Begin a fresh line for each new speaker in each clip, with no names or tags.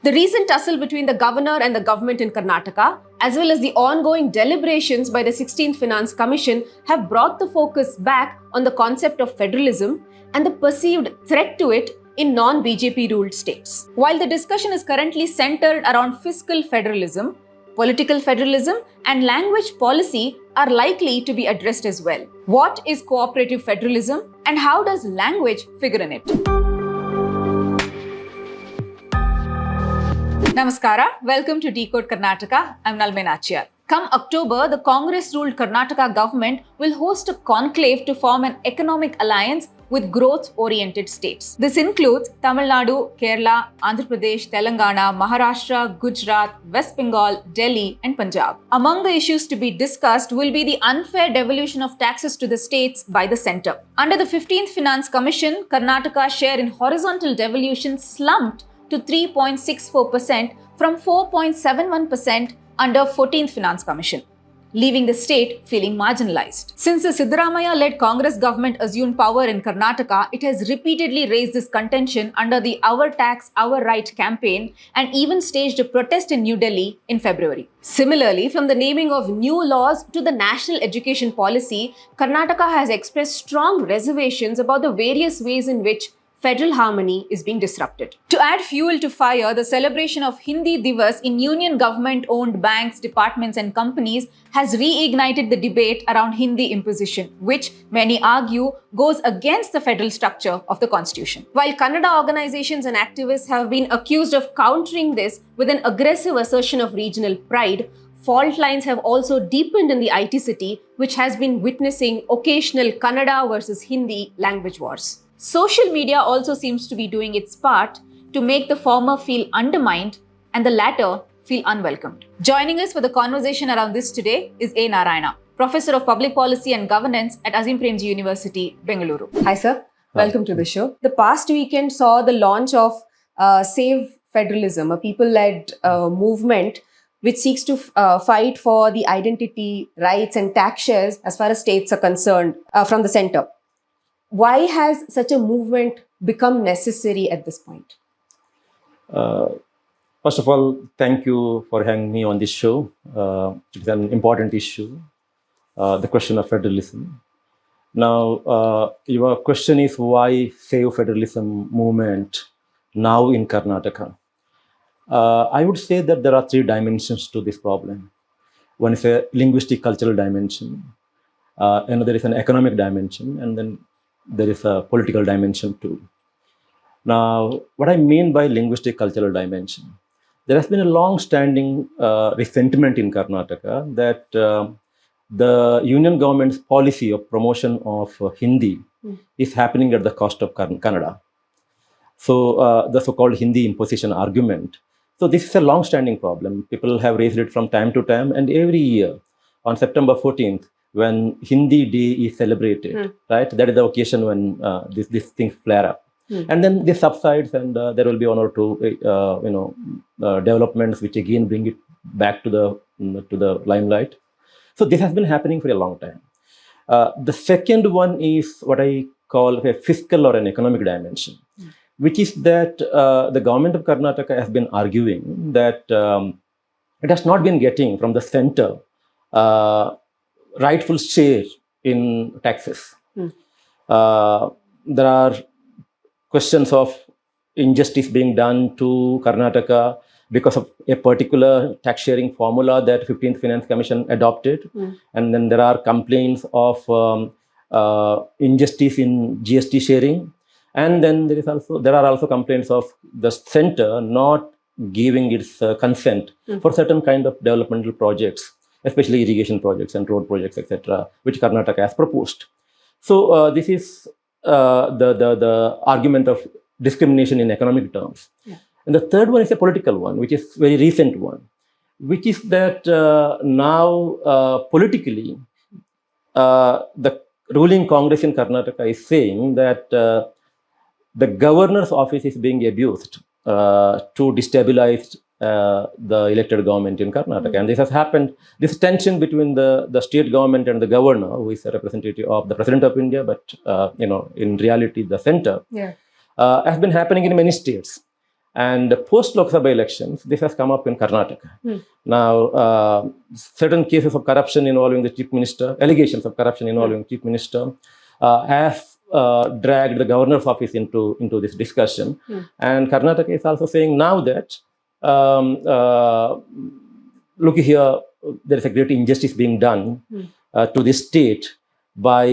The recent tussle between the governor and the government in Karnataka, as well as the ongoing deliberations by the 16th Finance Commission, have brought the focus back on the concept of federalism and the perceived threat to it in non-BJP ruled states. While the discussion is currently centered around fiscal federalism, political federalism and language policy are likely to be addressed as well. What is cooperative federalism and how does language figure in it? Namaskara, welcome to Decode Karnataka. I'm Nalmen. Come October, the Congress-ruled Karnataka government will host a conclave to form an economic alliance with growth-oriented states. This includes Tamil Nadu, Kerala, Andhra Pradesh, Telangana, Maharashtra, Gujarat, West Bengal, Delhi and Punjab. Among the issues to be discussed will be the unfair devolution of taxes to the states by the centre. Under the 15th Finance Commission, Karnataka's share in horizontal devolution slumped to 3.64% from 4.71% under 14th Finance Commission, leaving the state feeling marginalised. Since the Siddaramaiah-led Congress government assumed power in Karnataka, it has repeatedly raised this contention under the Our Tax, Our Right campaign and even staged a protest in New Delhi in February. Similarly, from the naming of new laws to the national education policy, Karnataka has expressed strong reservations about the various ways in which federal harmony is being disrupted. To add fuel to fire, the celebration of Hindi Divas in union government-owned banks, departments and companies has reignited the debate around Hindi imposition, which many argue goes against the federal structure of the constitution. While Kannada organizations and activists have been accused of countering this with an aggressive assertion of regional pride, fault lines have also deepened in the IT city, which has been witnessing occasional Kannada versus Hindi language wars. Social media also seems to be doing its part to make the former feel undermined and the latter feel unwelcomed. Joining us for the conversation around this today is A. Narayana, Professor of Public Policy and Governance at Azim Premji University, Bengaluru. Hi sir, welcome to the show. The past weekend saw the launch of Save Federalism, a people-led movement which seeks to fight for the identity, rights and tax shares as far as states are concerned from the centre. Why has such a movement become necessary at this point?
First of all, thank you for having me on this show. It's an important issue, the question of federalism. Now, your question is why Save Federalism movement now in Karnataka? I would say that there are three dimensions to this problem. One is a linguistic cultural dimension, another is an economic dimension, and then there is a political dimension too. Now, what I mean by linguistic cultural dimension, there has been a long-standing resentment in Karnataka that the union government's policy of promotion of Hindi is happening at the cost of Kannada. So the so-called Hindi imposition argument. So this is a long-standing problem. People have raised it from time to time, and every year on September 14th, when Hindi Day is celebrated, right? That is the occasion when these things flare up. And then this subsides and there will be one or two, developments which again bring it back to the limelight. So this has been happening for a long time. The second one is what I call a fiscal or an economic dimension, which is that the government of Karnataka has been arguing that it has not been getting from the center rightful share in taxes. There are questions of injustice being done to Karnataka because of a particular tax sharing formula that 15th Finance Commission adopted. And then there are complaints of injustice in GST sharing. And then there are also complaints of the center not giving its consent for certain kind of developmental projects, especially irrigation projects and road projects, etc., which Karnataka has proposed. So this is the argument of discrimination in economic terms. And the third one is a political one, which is very recent one, which is that now politically, the ruling Congress in Karnataka is saying that the governor's office is being abused to destabilize the elected government in Karnataka. And this has happened, this tension between the state government and the governor, who is a representative of the President of India, but in reality the center, has been happening in many states. And post Lok Sabha elections, this has come up in Karnataka. Now, certain cases of corruption involving the chief minister, allegations of corruption involving chief minister, have dragged the governor's office into this discussion. And Karnataka is also saying now that, look here, there is a great injustice being done to this state by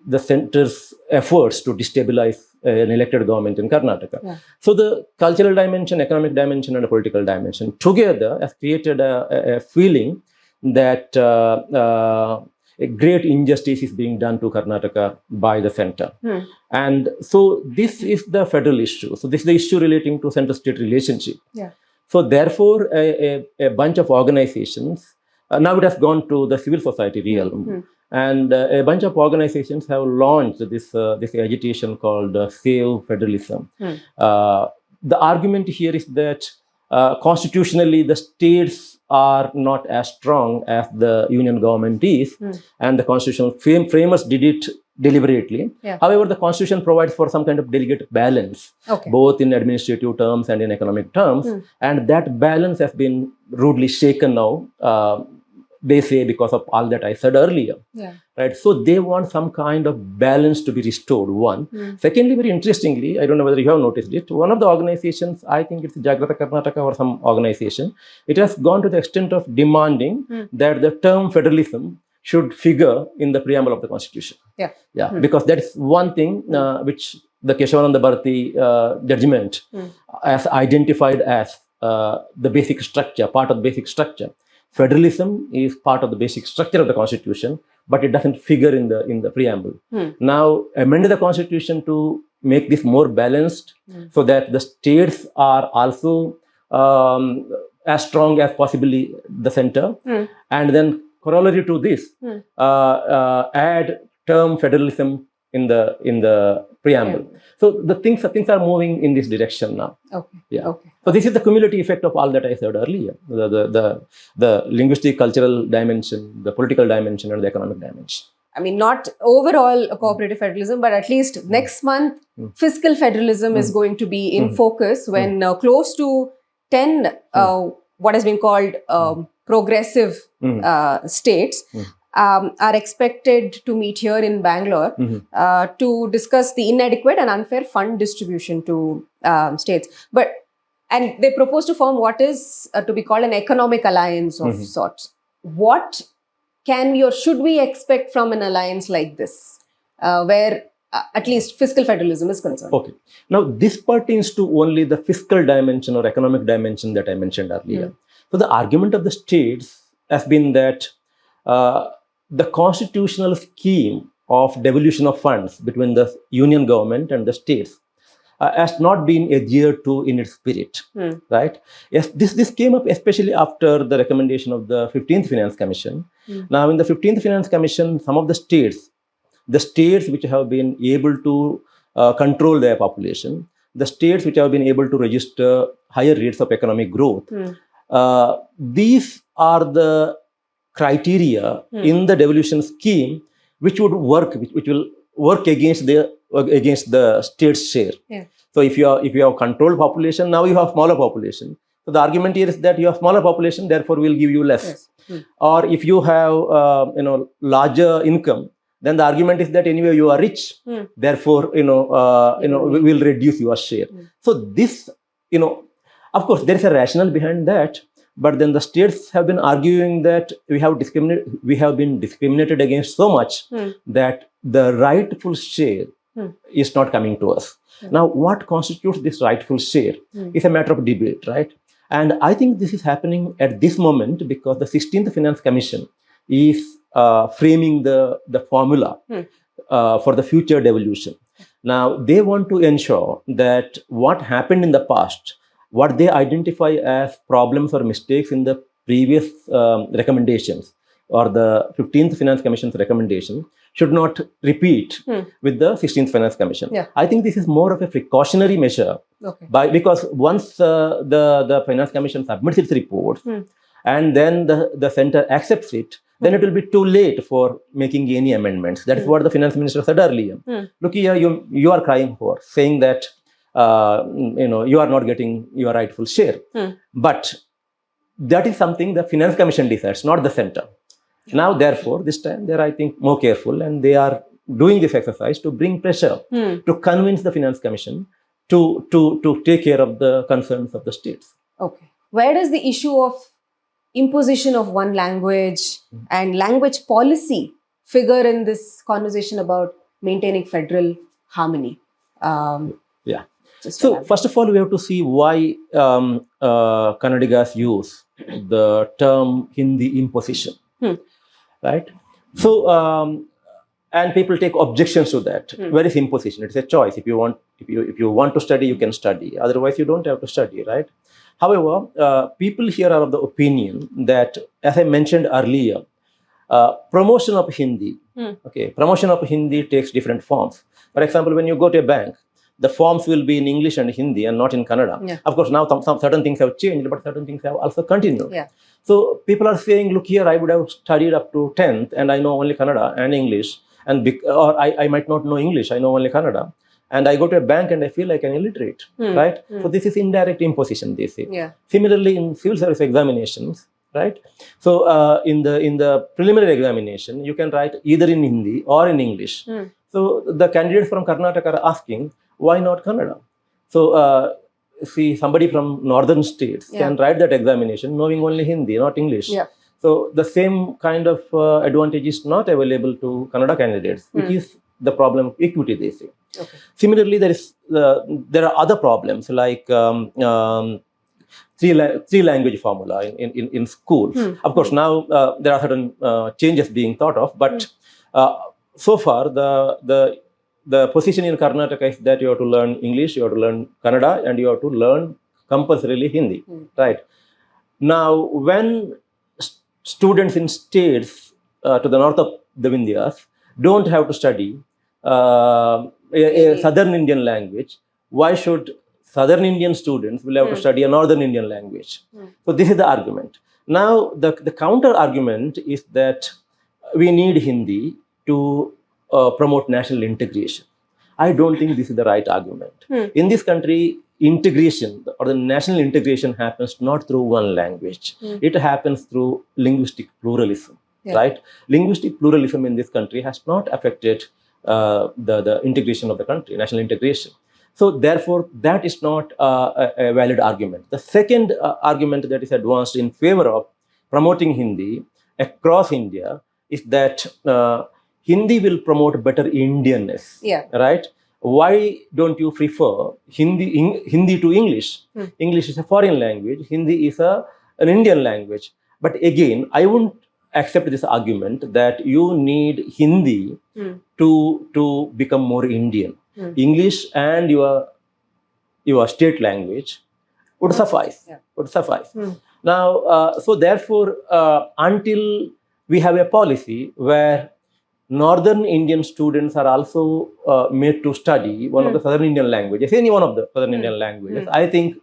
the center's efforts to destabilize an elected government in Karnataka. So the cultural dimension, economic dimension, and the political dimension together has created a feeling that a great injustice is being done to Karnataka by the center. And so this is the federal issue. So this is the issue relating to center-state relationship. So therefore, a bunch of organizations, now it has gone to the civil society realm. And a bunch of organizations have launched this agitation called Save Federalism. The argument here is that constitutionally, the states are not as strong as the union government is, and the constitutional framers did it deliberately. However, the constitution provides for some kind of delicate balance, both in administrative terms and in economic terms, and that balance has been rudely shaken now. They say because of all that I said earlier, right? So they want some kind of balance to be restored, one. Secondly, very interestingly, I don't know whether you have noticed it, one of the organizations, I think it's Decode Karnataka or some organization, it has gone to the extent of demanding that the term federalism should figure in the preamble of the constitution. Because that is one thing which the Keshavananda Bharati judgment has identified as the basic structure, part of the basic structure. Federalism is part of the basic structure of the constitution, but it doesn't figure in the preamble. Now, amend the constitution to make this more balanced so that the states are also as strong as possibly the center, and then corollary to this, add term federalism in the preamble. So the things are moving in this direction now. So this is the cumulative effect of all that I said earlier: the linguistic, cultural dimension, the political dimension, and the economic dimension.
I mean, not overall a cooperative federalism, but at least next month, fiscal federalism is going to be in focus when close to 10 what has been called progressive states are expected to meet here in Bangalore to discuss the inadequate and unfair fund distribution to states. And they propose to form what is to be called an economic alliance of sorts. What can we or should we expect from an alliance like this, where at least fiscal federalism is concerned?
Okay. Now, this pertains to only the fiscal dimension or economic dimension that I mentioned earlier. So the argument of the states has been that the constitutional scheme of devolution of funds between the union government and the states has not been adhered to in its spirit, right? Yes, this came up especially after the recommendation of the 15th Finance Commission. Now, in the 15th Finance Commission, some of the states which have been able to control their population, the states which have been able to register higher rates of economic growth, these are the criteria in the devolution scheme which would work, which will work against the state's share. So if you have controlled population, now you have smaller population. So the argument here is that you have smaller population, therefore we'll give you less. Or if you have larger income, then the argument is that anyway you are rich, therefore we will reduce your share. So this, of course, there is a rationale behind that. But then the states have been arguing that we have been discriminated against so much that the rightful share is not coming to us. Now, what constitutes this rightful share is a matter of debate, right? And I think this is happening at this moment because the 16th Finance Commission is framing the formula for the future devolution. Now, they want to ensure that what happened in the past, what they identify as problems or mistakes in the previous recommendations or the 15th Finance Commission's recommendation should not repeat with the 16th Finance Commission. I think this is more of a precautionary measure because once the Finance Commission submits its report and then the center accepts it, then it will be too late for making any amendments. That is what the Finance Minister said earlier. Look here, you are crying for, saying that you are not getting your rightful share. But that is something the Finance Commission decides, not the center. Now, therefore, this time they are, I think, more careful, and they are doing this exercise to bring pressure to convince the Finance Commission to take care of the concerns of the states.
Okay. Where does the issue of imposition of one language and language policy figure in this conversation about maintaining federal harmony?
Yeah. So, first of all, we have to see why Kannadigas use the term Hindi imposition, right? So, and people take objections to that. Where is imposition? It's a choice. If you want to study, you can study. Otherwise, you don't have to study, right? However, people here are of the opinion that, as I mentioned earlier, promotion of Hindi, promotion of Hindi takes different forms. For example, when you go to a bank, the forms will be in English and Hindi and not in Kannada.
Yeah.
Of course, now some certain things have changed, but certain things have also continued.
Yeah.
So people are saying, look here, I would have studied up to 10th and I know only Kannada and English, or I might not know English, I know only Kannada. And I go to a bank and I feel like an illiterate, right? So this is indirect imposition, they say.
Yeah.
Similarly, in civil service examinations, right? So in the preliminary examination, you can write either in Hindi or in English. So the candidates from Karnataka are asking, why not Kannada? So see, somebody from northern states can write that examination knowing only Hindi, not English.
Yeah.
So the same kind of advantage is not available to Kannada candidates, which is the problem of equity, they say.
Okay.
Similarly, there are other problems like three language formula in schools. Of course, now there are certain changes being thought of, but so far the position in Karnataka is that you have to learn English, you have to learn Kannada, and you have to learn compulsorily Hindi, right? Now, when students in states to the north of the Vindhyas don't have to study a southern Indian language, why should southern Indian students will have to study a northern Indian language? So this is the argument. Now, the counter argument is that we need Hindi to promote national integration. I don't think this is the right argument. In this country, integration or the national integration happens not through one language. It happens through linguistic pluralism, right? Linguistic pluralism in this country has not affected the integration of the country, national integration. So therefore, that is not a valid argument. The second argument that is advanced in favor of promoting Hindi across India is that Hindi will promote better Indianness, right? Why don't you prefer Hindi to English? English is a foreign language. Hindi is an Indian language. But again, I won't accept this argument that you need Hindi to become more Indian. English and your state language would suffice. Would suffice. Now, so therefore, until we have a policy where Northern Indian students are also made to study one of the Southern Indian languages, any one of the Southern Indian languages, I think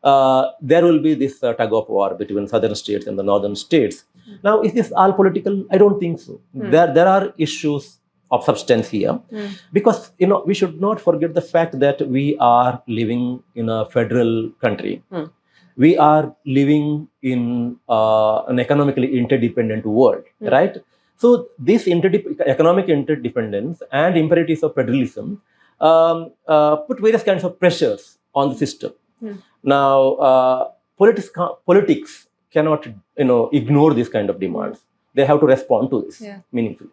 there will be this tug of war between Southern states and the Northern states. Now, is this all political? I don't think so. There are issues of substance here, because we should not forget the fact that we are living in a federal country. We are living in an economically interdependent world, right? So this economic interdependence and imperatives of federalism put various kinds of pressures on the system. Now, politics cannot ignore these kind of demands. They have to respond to this meaningfully.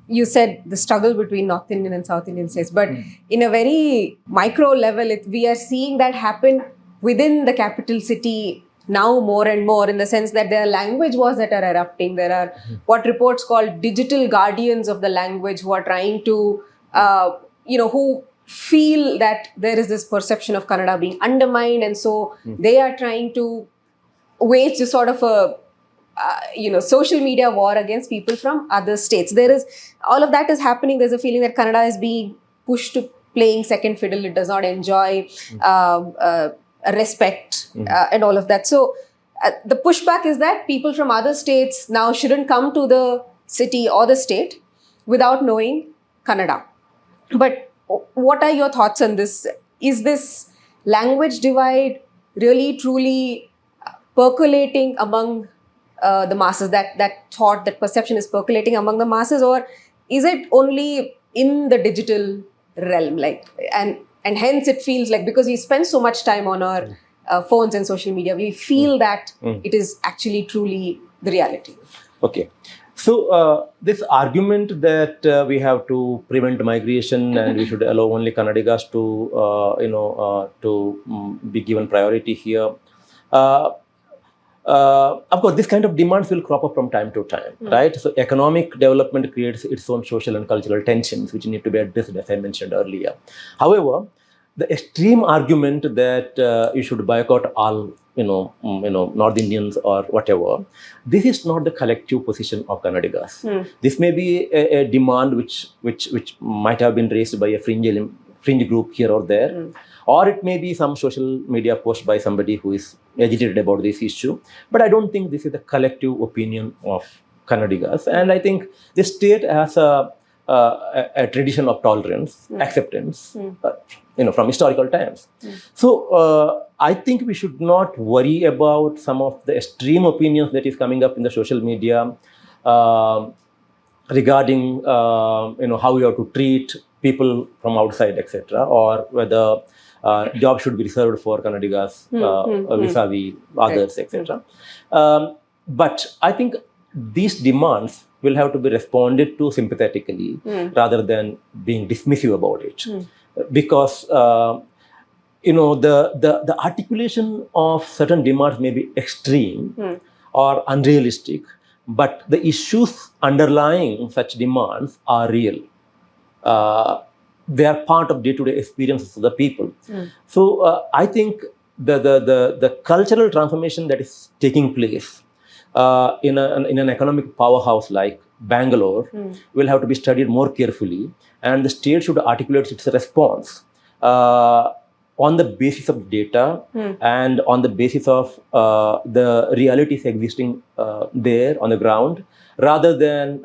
You said the struggle between North Indian and South Indian states, but in a very micro level, we are seeing that happen within the capital city now more and more, in the sense that there are language wars that are erupting. There are what reports called digital guardians of the language who are trying to, who feel that there is this perception of Kannada being undermined, and so they are trying to wage this sort of a social media war against people from other states. There is all of that is happening. There's a feeling that Kannada is being pushed to playing second fiddle. It does not enjoy respect and all of that. So the pushback is that people from other states now shouldn't come to the city or the state without knowing Kannada. But what are your thoughts on this? is this language divide really truly percolating among the masses? That thought, that perception is percolating among the masses, or is it only in the digital realm? And hence it feels like, because we spend so much time on our phones and social media, we feel that it is actually truly the reality.
Okay. So this argument that we have to prevent migration and we should allow only Kannadigas to be given priority here. Of course, this kind of demands will crop up from time to time, right? So economic development creates its own social and cultural tensions, which need to be addressed, as I mentioned earlier. However, the extreme argument that you should boycott all, North Indians or whatever, this is not the collective position of Kannadigas. This may be a demand which might have been raised by a fringe group here or there. Or it may be some social media post by somebody who is agitated about this issue. But I don't think this is the collective opinion of Kannadigas. And I think the state has a tradition of tolerance, acceptance, from historical times. So I think we should not worry about some of the extreme opinions that is coming up in the social media regarding, how you have to treat people from outside, etc., or whether jobs should be reserved for Kannadigas vis-a-vis others, etc. But I think these demands will have to be responded to sympathetically rather than being dismissive about it. Because, the articulation of certain demands may be extreme or unrealistic, but the issues underlying such demands are real. They are part of day-to-day experiences of the people. So I think the cultural transformation that is taking place in an economic powerhouse like Bangalore will have to be studied more carefully, and the state should articulate its response on the basis of data and on the basis of the realities existing there on the ground, rather than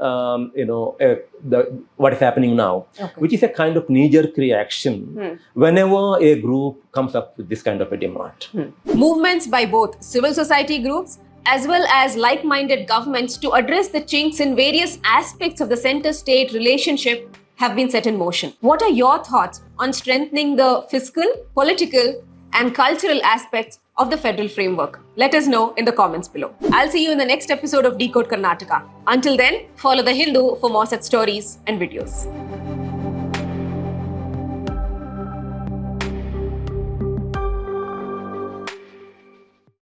what is happening now, which is a kind of knee-jerk reaction whenever a group comes up with this kind of a demand.
Movements by both civil society groups as well as like-minded governments to address the chinks in various aspects of the center-state relationship have been set in motion. What are your thoughts on strengthening the fiscal, political, and cultural aspects of the federal framework? Let us know in the comments below. I'll see you in the next episode of Decode Karnataka. Until then, follow The Hindu for more such stories and videos.